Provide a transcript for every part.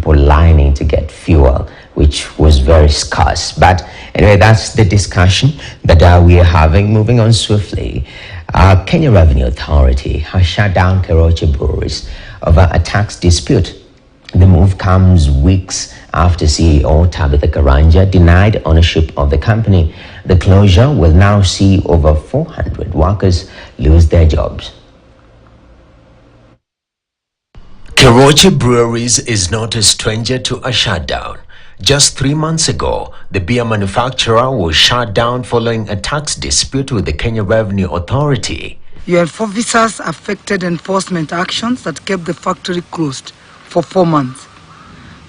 people lining to get fuel, which was very scarce. But anyway, that's the discussion that we are having. Moving on swiftly, Kenya Revenue Authority has shut down Keroche Breweries over a tax dispute. The move comes weeks after CEO Tabitha Karanja denied ownership of the company. The closure will now see over 400 workers lose their jobs. Keroche Breweries is not a stranger to a shutdown. Just 3 months ago, the beer manufacturer was shut down following a tax dispute with the Kenya Revenue Authority. UF officers affected enforcement actions that kept the factory closed for 4 months.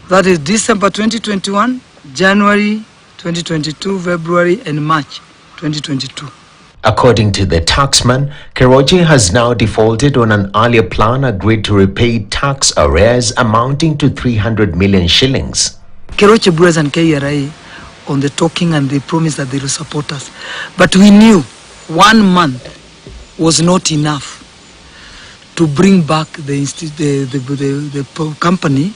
That is December 2021, January 2022, February and March 2022. According to the taxman, Keroche has now defaulted on an earlier plan agreed to repay tax arrears amounting to 300 million shillings. Keroche Breweries and KRA on the talking, and they promised that they will support us. But we knew 1 month was not enough to bring back the company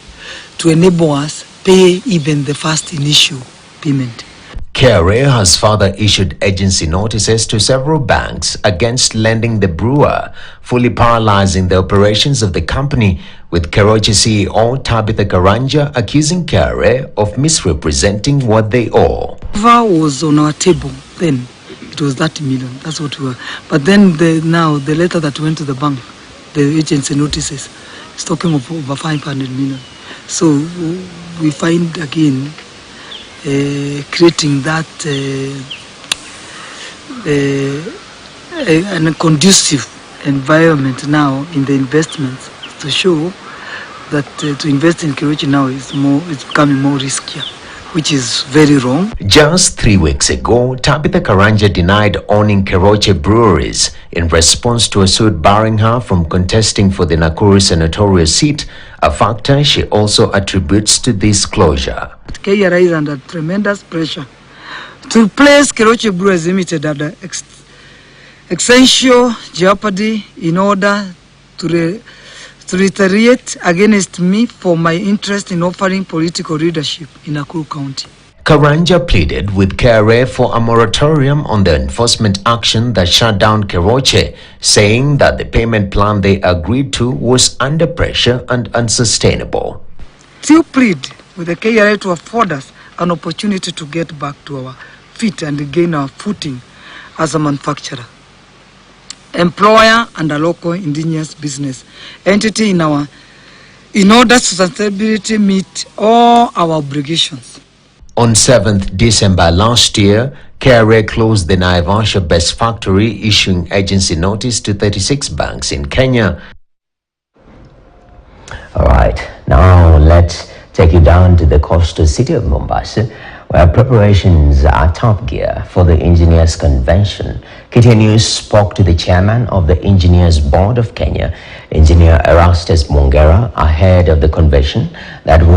to enable us pay even the first initial payment. KRA has further issued agency notices to several banks against lending the brewer, fully paralyzing the operations of the company, with Keroche CEO Tabitha Karanja accusing KRA of misrepresenting what they owe. Whatever was on our table then, it was 30 million. That's what we were. But then now the letter that went to the bank, the agency notices, is talking of over 500 million. So we find again creating that an conducive environment now in the investments to show that to invest in Keroche now is becoming more riskier, which is very wrong. Just 3 weeks ago, Tabitha Karanja denied owning Keroche Breweries in response to a suit barring her from contesting for the Nakuru senatorial seat, a factor she also attributes to this closure. KRA is under tremendous pressure to place Keroche Breweries Limited under essential jeopardy in order to retaliate against me for my interest in offering political leadership in Nakuru County. Karanja pleaded with KRA for a moratorium on the enforcement action that shut down Keroche, saying that the payment plan they agreed to was under pressure and unsustainable. Still plead with the KRA to afford us an opportunity to get back to our feet and regain our footing as a manufacturer, employer and a local indigenous business entity in order to sustainably meet all our obligations. On 7th December last year, KRA closed the Naivasha-based factory, issuing agency notice to 36 banks in Kenya. All right, now let's take you down to the coastal city of Mombasa, where preparations are top gear for the Engineers Convention. KTN News spoke to the chairman of the Engineers Board of Kenya, Engineer Erastus Mongera, ahead of the convention that will